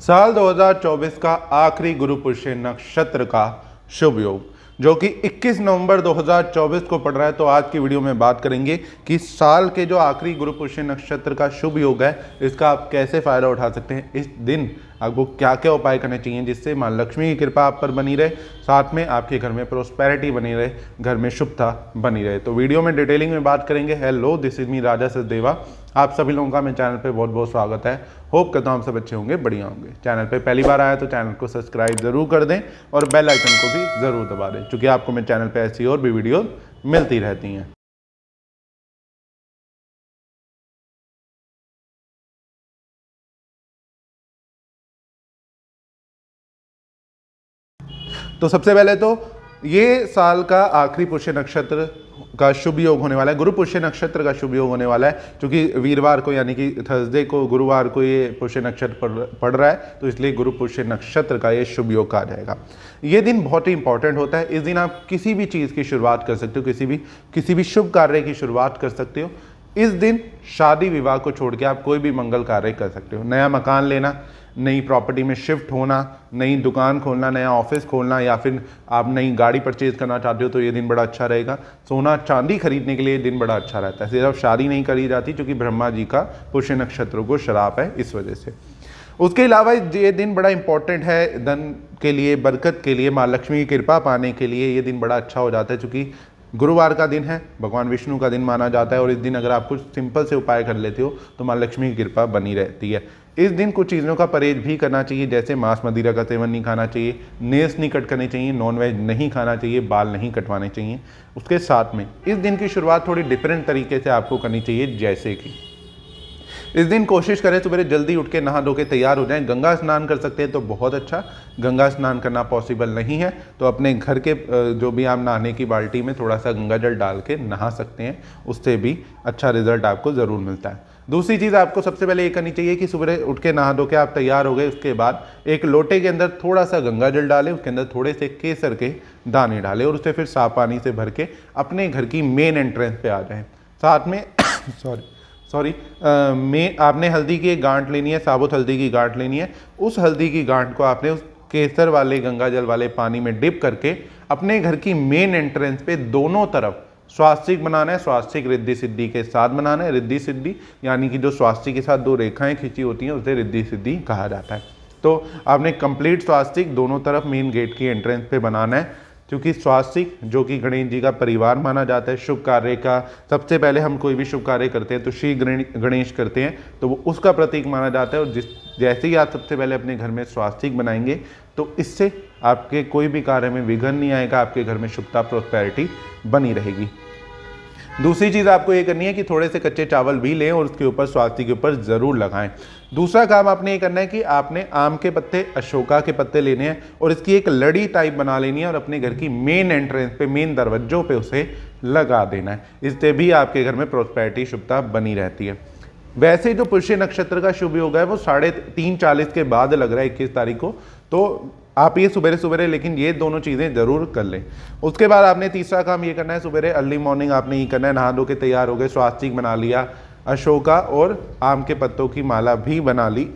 साल 2024 का आखिरी गुरु पुष्य नक्षत्र का शुभ योग जो कि 21 नवंबर 2024 को पड़ रहा है। तो आज की वीडियो में बात करेंगे कि साल के जो आखिरी गुरु पुष्य नक्षत्र का शुभ योग है इसका आप कैसे फायदा उठा सकते हैं। इस दिन आपको क्या क्या उपाय करने चाहिए जिससे मां लक्ष्मी की कृपा आप पर बनी रहे, साथ में आपके घर में प्रोस्पेरिटी बनी रहे, घर में शुभता बनी रहे। तो वीडियो में डिटेलिंग में बात करेंगे। हेलो, दिस इज मी राजा सचदेवा। आप सभी लोगों का मेरे चैनल पे बहुत बहुत स्वागत है। होप करता हूँ आप सब अच्छे होंगे, बढ़िया होंगे। चैनल पे पहली बार आया तो चैनल को सब्सक्राइब जरूर कर दें और बेल आइकन को भी जरूर दबा दें, क्योंकि आपको मेरे चैनल पे ऐसी और भी वीडियो मिलती रहती हैं। तो सबसे पहले तो ये साल का आखिरी पुष्य नक्षत्र का शुभ योग होने वाला है, गुरु पुष्य नक्षत्र का शुभ योग होने वाला है, क्योंकि वीरवार को यानी कि थर्सडे को, गुरुवार को ये पुष्य नक्षत्र पड़ रहा है, तो इसलिए गुरु पुष्य नक्षत्र का ये शुभ योग कहा जाएगा। ये दिन बहुत ही इंपॉर्टेंट होता है। इस दिन आप किसी भी चीज़ की शुरुआत कर सकते हो, किसी भी शुभ कार्य की शुरुआत कर सकते हो। इस दिन शादी विवाह को छोड़ के आप कोई भी मंगल कार्य कर सकते हो। नया मकान लेना, नई प्रॉपर्टी में शिफ्ट होना, नई दुकान खोलना, नया ऑफिस खोलना, या फिर आप नई गाड़ी परचेज करना चाहते हो तो ये दिन बड़ा अच्छा रहेगा। सोना चांदी खरीदने के लिए ये दिन बड़ा अच्छा रहता है। सिर्फ शादी नहीं करी जाती, क्योंकि ब्रह्मा जी का पुष्य नक्षत्रों को श्राप है, इस वजह से। उसके अलावा ये दिन बड़ा इंपॉर्टेंट है धन के लिए, बरकत के लिए, माँ लक्ष्मी की कृपा पाने के लिए ये दिन बड़ा अच्छा हो जाता है, क्योंकि गुरुवार का दिन है, भगवान विष्णु का दिन माना जाता है। और इस दिन अगर आप कुछ सिंपल से उपाय कर लेते हो तो माँ लक्ष्मी की कृपा बनी रहती है। इस दिन कुछ चीज़ों का परहेज भी करना चाहिए, जैसे मांस मदिरा का सेवन नहीं खाना चाहिए, नेल्स नहीं कट करने चाहिए, नॉनवेज नहीं खाना चाहिए, बाल नहीं कटवाने चाहिए। उसके साथ में इस दिन की शुरुआत थोड़ी डिफरेंट तरीके से आपको करनी चाहिए, जैसे कि इस दिन कोशिश करें सुबह जल्दी उठ के नहा धो के तैयार हो जाएं। गंगा स्नान कर सकते हैं तो बहुत अच्छा। गंगा स्नान करना पॉसिबल नहीं है तो अपने घर के जो भी आप नहाने की बाल्टी में थोड़ा सा गंगा जल डाल के नहा सकते हैं, उससे भी अच्छा रिजल्ट आपको ज़रूर मिलता है। दूसरी चीज़ आपको सबसे पहले ये करनी चाहिए कि सुबह उठ के नहा धो के आप तैयार हो गए, उसके बाद एक लोटे के अंदर थोड़ा सा गंगा जल डालें, उसके अंदर थोड़े से केसर के दाने डालें और उसे फिर साफ पानी से भर के अपने घर की मेन एंट्रेंस पे आ जाएं। साथ में में आपने हल्दी की एक गांठ लेनी है, साबुत हल्दी की गांठ लेनी है। उस हल्दी की गांठ को आपने उस केसर वाले गंगा जल वाले पानी में डिप करके अपने घर की मेन एंट्रेंस पे दोनों तरफ स्वास्तिक बनाना है। स्वास्तिक रिद्धि सिद्धि के साथ बनाना है। रिद्धि सिद्धि यानी कि जो स्वास्तिक के साथ दो रेखाएं खींची होती हैं उसे रिद्धि सिद्धि कहा जाता है। तो आपने कंप्लीट स्वास्तिक दोनों तरफ मेन गेट की एंट्रेंस पे बनाना है, क्योंकि स्वास्तिक जो कि गणेश जी का परिवार माना जाता है। शुभ कार्य का सबसे पहले हम कोई भी शुभ कार्य करते हैं तो श्री गणेश करते हैं, तो वो उसका प्रतीक माना जाता है। और जैसे ही आप सबसे पहले अपने घर में स्वास्तिक बनाएंगे तो इससे आपके कोई भी कार्य में विघ्न नहीं आएगा, आपके घर में शुभता प्रोस्पेरिटी बनी रहेगी। दूसरी चीज़ आपको ये करनी है कि थोड़े से कच्चे चावल भी लें और उसके ऊपर स्वास्तिक के ऊपर ज़रूर लगाएं। दूसरा काम आपने ये करना है कि आपने आम के पत्ते, अशोका के पत्ते लेने हैं और इसकी एक लड़ी टाइप बना लेनी है और अपने घर की मेन एंट्रेंस पे, मेन दरवाजों पे उसे लगा देना है। इससे भी आपके घर में प्रोस्पेरिटी, शुभता बनी रहती है। वैसे जो पुष्य नक्षत्र का शुभ योग है वो 3:40 के बाद लग रहा है, 21 तारीख को। तो आप ये सुबह सुबह लेकिन ये दोनों चीज़ें ज़रूर कर लें। उसके बाद आपने तीसरा काम ये करना है, सुबह अर्ली मॉर्निंग आपने ये करना है, नहा धो के तैयार हो गए, स्वास्तिक बना लिया, अशोका और आम के पत्तों की माला भी बना ली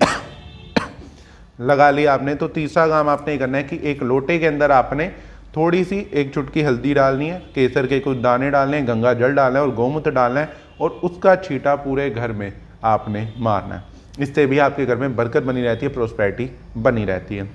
लगा ली आपने। तो तीसरा काम आपने ये करना है कि एक लोटे के अंदर आपने थोड़ी सी एक चुटकी हल्दी डालनी है, केसर के कुछ दाने डालने हैं, गंगा जल डालना है और गोमूत्र डालना है और उसका छींटा पूरे घर में आपने मारना है। इससे भी आपके घर में बरकत बनी रहती है, प्रोस्पेरिटी बनी रहती है।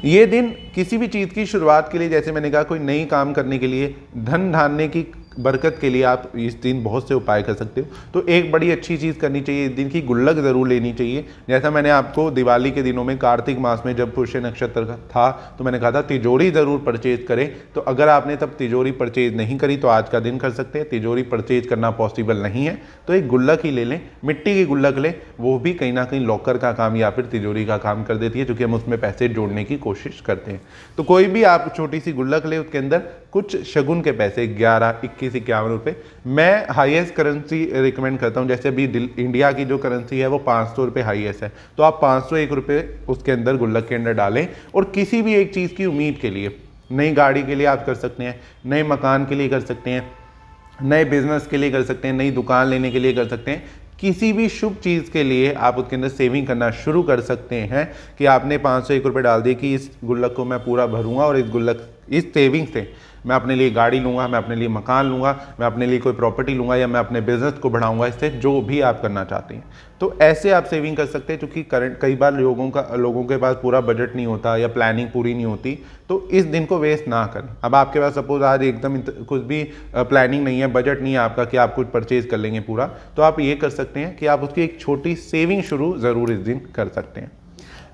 ये दिन किसी भी चीज़ की शुरुआत के लिए, जैसे मैंने कहा, कोई नई काम करने के लिए, धन धान्य की बरकत के लिए आप इस दिन बहुत से उपाय कर सकते हो। तो एक बड़ी अच्छी चीज़ करनी चाहिए, इस दिन की गुल्लक ज़रूर लेनी चाहिए। जैसा मैंने आपको दिवाली के दिनों में, कार्तिक मास में जब पुष्य नक्षत्र था तो मैंने कहा था तिजोरी ज़रूर परचेज करें। तो अगर आपने तब तिजोरी परचेज नहीं करी तो आज का दिन कर सकते हैं। तिजोरी परचेज करना पॉसिबल नहीं है तो एक गुल्लक ही ले लें, मिट्टी की गुल्लक लें, वो भी कहीं ना कहीं लॉकर का काम या फिर तिजोरी का काम कर देती है, क्योंकि हम उसमें पैसे जोड़ने की कोशिश करते हैं। तो कोई भी आप छोटी सी गुल्लक ले, उसके अंदर कुछ शगुन के पैसे 11, 21, 51 रुपये। मैं हाईएस्ट करेंसी रिकमेंड करता हूँ, जैसे अभी इंडिया की जो करेंसी है वो 500 रुपये हाईएस्ट है, तो आप 501 रुपये उसके अंदर गुल्लक के अंदर डालें। और किसी भी एक चीज़ की उम्मीद के लिए, नई गाड़ी के लिए आप कर सकते हैं, नए मकान के लिए कर सकते हैं, नए बिजनेस के लिए कर सकते हैं, नई दुकान लेने के लिए कर सकते हैं, किसी भी शुभ चीज़ के लिए आप उसके अंदर सेविंग करना शुरू कर सकते हैं कि आपने 501 रुपये डाल दिए कि इस गुल्लक को मैं पूरा भरूंगा और इस सेविंग से मैं अपने लिए गाड़ी लूँगा, मैं अपने लिए मकान लूँगा, मैं अपने लिए कोई प्रॉपर्टी लूँगा या मैं अपने बिजनेस को बढ़ाऊँगा, इससे जो भी आप करना चाहते हैं। तो ऐसे आप सेविंग कर सकते हैं, क्योंकि कई बार लोगों के पास पूरा बजट नहीं होता या प्लानिंग पूरी नहीं होती, तो इस दिन को वेस्ट ना करें। अब आपके पास सपोज आज एकदम कुछ भी प्लानिंग नहीं है, बजट नहीं है आपका कि आप कुछ परचेज कर लेंगे पूरा, तो आप ये कर सकते हैं कि आप उसकी एक छोटी सेविंग शुरू ज़रूर इस दिन कर सकते हैं।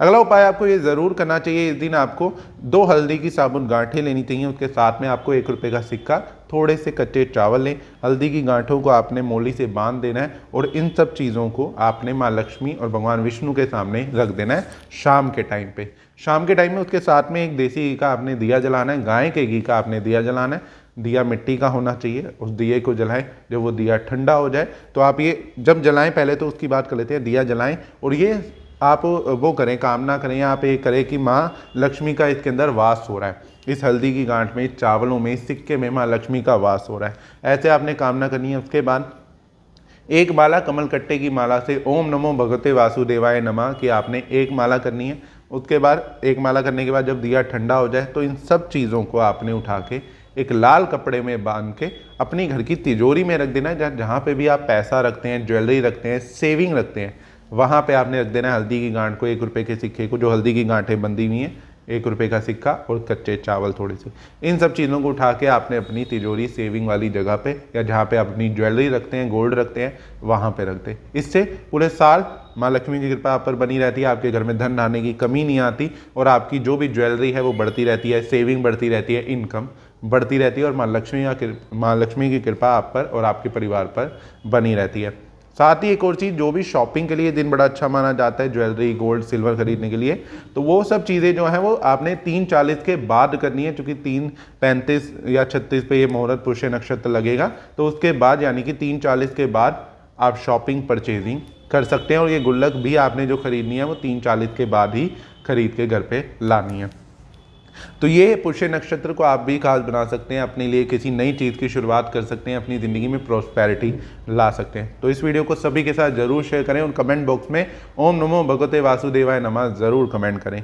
अगला उपाय आपको ये ज़रूर करना चाहिए, इस दिन आपको 2 हल्दी की साबुत गांठें लेनी चाहिए, उसके साथ में आपको 1 रुपये का सिक्का, थोड़े से कच्चे चावल लें। हल्दी की गांठों को आपने मोली से बांध देना है और इन सब चीज़ों को आपने माँ लक्ष्मी और भगवान विष्णु के सामने रख देना है शाम के टाइम पे। शाम के टाइम में उसके साथ में एक देसी घी का आपने दिया जलाना है, गाय के घी का आपने दिया जलाना है। दिया मिट्टी का होना चाहिए, उस दिए को जलाएं। जब वो दिया ठंडा हो जाए तो आप ये जब जलाएं, पहले तो उसकी बात कर लेते हैं, दिया जलाएं और ये आप वो करें, कामना करें या आप ये करें कि माँ लक्ष्मी का इसके अंदर वास हो रहा है, इस हल्दी की गांठ में, इस चावलों में, इस सिक्के में माँ लक्ष्मी का वास हो रहा है। ऐसे आपने कामना करनी है। उसके बाद एक माला कमल कट्टे की माला से ओम नमो भगवते वासुदेवाय नमः की आपने एक माला करनी है। उसके बाद एक माला करने के बाद जब दिया ठंडा हो जाए तो इन सब चीज़ों को आपने उठा के एक लाल कपड़े में बांध के अपनी घर की तिजोरी में रख देना है। जहाँ पे भी आप पैसा रखते हैं, ज्वेलरी रखते हैं, सेविंग रखते हैं, वहाँ पे आपने रख देना है हल्दी की गांठ को, 1 रुपये के सिक्के को, जो हल्दी की गांठें बंधी हुई हैं, 1 रुपये का सिक्का और कच्चे चावल थोड़े से, इन सब चीज़ों को उठा के आपने अपनी तिजोरी सेविंग वाली जगह पे या जहाँ पे आप अपनी ज्वेलरी रखते हैं, गोल्ड रखते हैं, वहाँ पे रख दें। इससे पूरे साल माँ लक्ष्मी की कृपा आप पर बनी रहती है, आपके घर में धन आने की कमी नहीं आती और आपकी जो भी ज्वेलरी है वो बढ़ती रहती है, सेविंग बढ़ती रहती है, इनकम बढ़ती रहती है और माँ लक्ष्मी की कृपा आप पर और आपके परिवार पर बनी रहती है। साथ ही एक और चीज़, जो भी शॉपिंग के लिए दिन बड़ा अच्छा माना जाता है, ज्वेलरी, गोल्ड, सिल्वर खरीदने के लिए, तो वो सब चीज़ें जो हैं वो आपने 3:40 के बाद करनी है, क्योंकि 3:35 या 36 पे ये मुहूर्त पुष्य नक्षत्र लगेगा, तो उसके बाद यानी कि 3:40 के बाद आप शॉपिंग परचेजिंग कर सकते हैं और ये गुल्लक भी आपने जो खरीदनी है वो 3:40 के बाद ही खरीद के घर पे लानी है। तो ये पुष्य नक्षत्र को आप भी खास बना सकते हैं, अपने लिए किसी नई चीज़ की शुरुआत कर सकते हैं, अपनी ज़िंदगी में प्रॉस्पेरिटी ला सकते हैं। तो इस वीडियो को सभी के साथ जरूर शेयर करें और कमेंट बॉक्स में ओम नमो भगवते वासुदेवाय नमः ज़रूर कमेंट करें।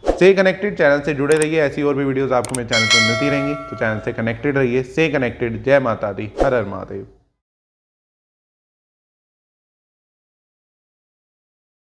से कनेक्टेड चैनल से जुड़े रहिए, ऐसी और भी वीडियोज़ आपको मेरे चैनल पर मिलती रहेंगी, तो चैनल से कनेक्टेड रहिए। से कनेक्टेड। जय माता दी, हर हर महादेव।